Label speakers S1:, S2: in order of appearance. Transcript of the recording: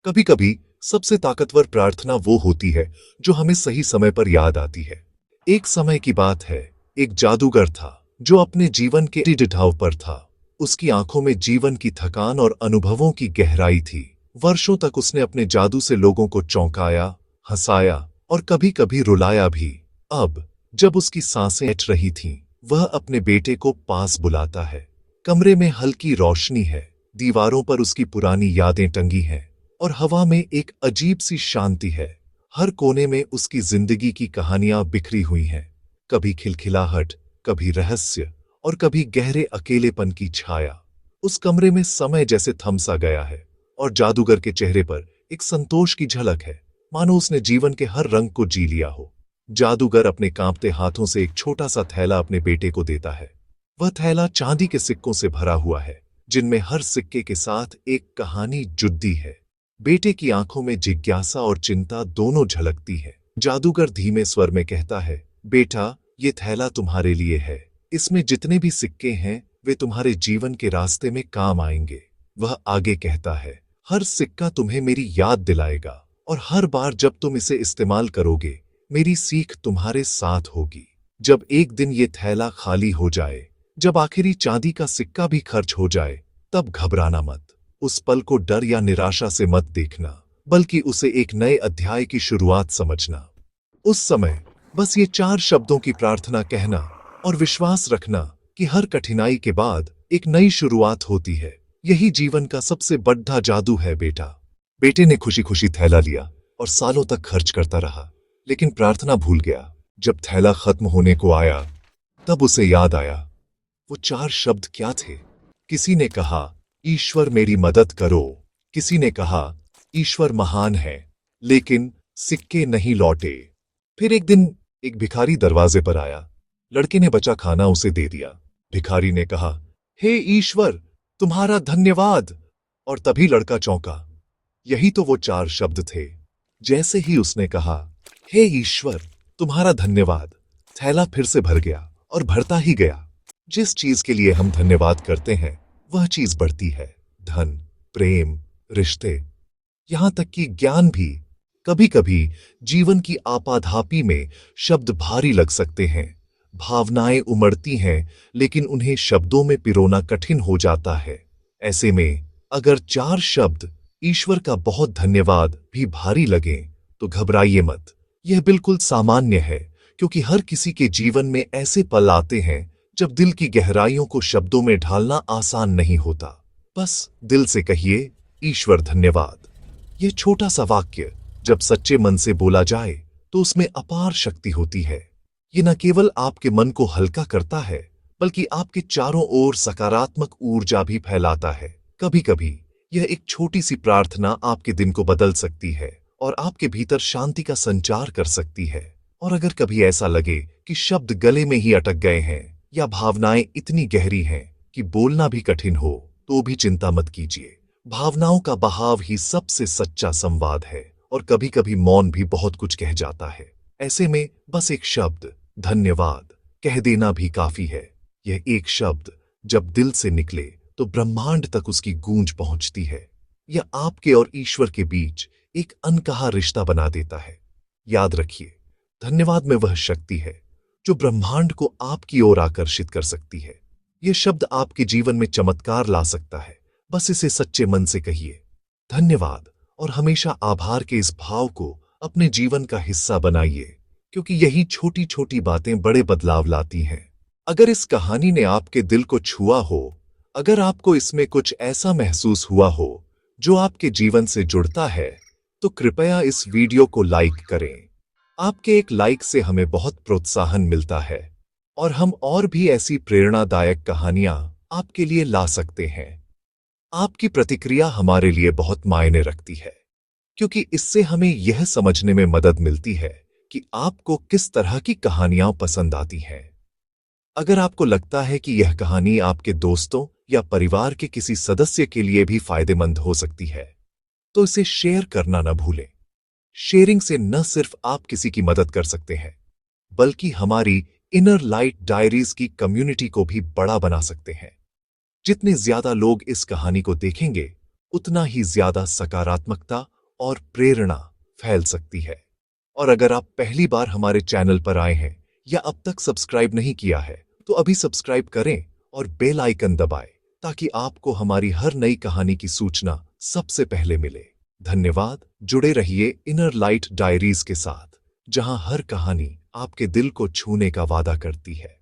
S1: कभी कभी सबसे ताकतवर प्रार्थना वो होती है जो हमें सही समय पर याद आती है। एक समय की बात है, एक जादूगर था जो अपने जीवन के ढिठाव पर था। उसकी आंखों में जीवन की थकान और अनुभवों की गहराई थी। वर्षों तक उसने अपने जादू से लोगों को चौंकाया, हंसाया और कभी कभी रुलाया भी। अब जब उसकी सांसें अट रही थीं, वह अपने बेटे को पास बुलाता है। कमरे में हल्की रोशनी है, दीवारों पर उसकी पुरानी यादें टंगी हैं और हवा में एक अजीब सी शांति है। हर कोने में उसकी जिंदगी की कहानियां बिखरी हुई हैं, कभी खिलखिलाहट, कभी रहस्य और कभी गहरे अकेलेपन की छाया। उस कमरे में समय जैसे थम सा गया है और जादूगर के चेहरे पर एक संतोष की झलक है, मानो उसने जीवन के हर रंग को जी लिया हो। जादूगर अपने कांपते हाथों से एक छोटा सा थैला अपने बेटे को देता है। वह थैला चांदी के सिक्कों से भरा हुआ है, जिनमें हर सिक्के के साथ एक कहानी जुड़ी है। बेटे की आंखों में जिज्ञासा और चिंता दोनों झलकती है। जादूगर धीमे स्वर में कहता है, बेटा, ये थैला तुम्हारे लिए है। इसमें जितने भी सिक्के हैं वे तुम्हारे जीवन के रास्ते में काम आएंगे। वह आगे कहता है, हर सिक्का तुम्हें मेरी याद दिलाएगा और हर बार जब तुम इसे इस्तेमाल करोगे, मेरी सीख तुम्हारे साथ होगी। जब एक दिन ये थैला खाली हो जाए, जब आखिरी चांदी का सिक्का भी खर्च हो जाए, तब घबराना मत। उस पल को डर या निराशा से मत देखना, बल्कि उसे एक नए अध्याय की शुरुआत समझना। उस समय बस ये 4 शब्दों की प्रार्थना कहना और विश्वास रखना कि हर कठिनाई के बाद एक नई शुरुआत होती है। यही जीवन का सबसे बड़ा जादू है बेटा। बेटे ने खुशी खुशी थैला लिया और सालों तक खर्च करता रहा, लेकिन प्रार्थना भूल गया। जब थैला खत्म होने को आया, तब उसे याद आया, वो 4 शब्द क्या थे। किसी ने कहा, ईश्वर मेरी मदद करो। किसी ने कहा, ईश्वर महान है। लेकिन सिक्के नहीं लौटे। फिर एक दिन एक भिखारी दरवाजे पर आया। लड़के ने बचा खाना उसे दे दिया। भिखारी ने कहा, हे ईश्वर, तुम्हारा धन्यवाद। और तभी लड़का चौंका। यही तो वो 4 शब्द थे। जैसे ही उसने कहा, हे ईश्वर, तुम्हारा धन्यवाद, थैला फिर से भर गया और भरता ही गया। जिस चीज के लिए हम धन्यवाद करते हैं, वह चीज बढ़ती है। धन, प्रेम, रिश्ते, यहां तक कि ज्ञान भी। कभी कभी जीवन की आपाधापी में शब्द भारी लग सकते हैं। भावनाएं उमड़ती हैं, लेकिन उन्हें शब्दों में पिरोना कठिन हो जाता है। ऐसे में अगर 4 शब्द ईश्वर का बहुत धन्यवाद भी भारी लगें, तो घबराइए मत। यह बिल्कुल सामान्य है, क्योंकि हर किसी के जीवन में ऐसे पल आते हैं जब दिल की गहराइयों को शब्दों में ढालना आसान नहीं होता। बस दिल से कहिए, ईश्वर धन्यवाद। यह छोटा सा वाक्य जब सच्चे मन से बोला जाए, तो उसमें अपार शक्ति होती है। ये न केवल आपके मन को हल्का करता है, बल्कि आपके चारों ओर सकारात्मक ऊर्जा भी फैलाता है। कभी कभी यह एक छोटी सी प्रार्थना आपके दिन को बदल सकती है और आपके भीतर शांति का संचार कर सकती है। और अगर कभी ऐसा लगे कि शब्द गले में ही अटक गए हैं या भावनाएं इतनी गहरी हैं कि बोलना भी कठिन हो, तो भी चिंता मत कीजिए। भावनाओं का बहाव ही सबसे सच्चा संवाद है और कभी कभी मौन भी बहुत कुछ कह जाता है। ऐसे में बस एक शब्द धन्यवाद कह देना भी काफी है। यह एक शब्द जब दिल से निकले तो ब्रह्मांड तक उसकी गूंज पहुंचती है। यह आपके और ईश्वर के बीच एक अनकहा रिश्ता बना देता है। याद रखिए, धन्यवाद में वह शक्ति है जो ब्रह्मांड को आपकी ओर आकर्षित कर सकती है। यह शब्द आपके जीवन में चमत्कार ला सकता है। बस इसे सच्चे मन से कहिए, धन्यवाद, और हमेशा आभार के इस भाव को अपने जीवन का हिस्सा बनाइए, क्योंकि यही छोटी छोटी बातें बड़े बदलाव लाती हैं। अगर इस कहानी ने आपके दिल को छुआ हो, अगर आपको इसमें कुछ ऐसा महसूस हुआ हो जो आपके जीवन से जुड़ता है, तो कृपया इस वीडियो को लाइक करें। आपके एक लाइक से हमें बहुत प्रोत्साहन मिलता है और हम और भी ऐसी प्रेरणादायक कहानियां आपके लिए ला सकते हैं। आपकी प्रतिक्रिया हमारे लिए बहुत मायने रखती है, क्योंकि इससे हमें यह समझने में मदद मिलती है कि आपको किस तरह की कहानियां पसंद आती हैं। अगर आपको लगता है कि यह कहानी आपके दोस्तों या परिवार के किसी सदस्य के लिए भी फायदेमंद हो सकती है, तो इसे शेयर करना न भूलें। शेयरिंग से न सिर्फ आप किसी की मदद कर सकते हैं, बल्कि हमारी इनर लाइट डायरीज की कम्युनिटी को भी बड़ा बना सकते हैं। जितने ज्यादा लोग इस कहानी को देखेंगे, उतना ही ज्यादा सकारात्मकता और प्रेरणा फैल सकती है। और अगर आप पहली बार हमारे चैनल पर आए हैं या अब तक सब्सक्राइब नहीं किया है, तो अभी सब्सक्राइब करें और बेल आइकन दबाएं ताकि आपको हमारी हर नई कहानी की सूचना सबसे पहले मिले। धन्यवाद। जुड़े रहिए इनर लाइट डायरीज के साथ, जहां हर कहानी आपके दिल को छूने का वादा करती है।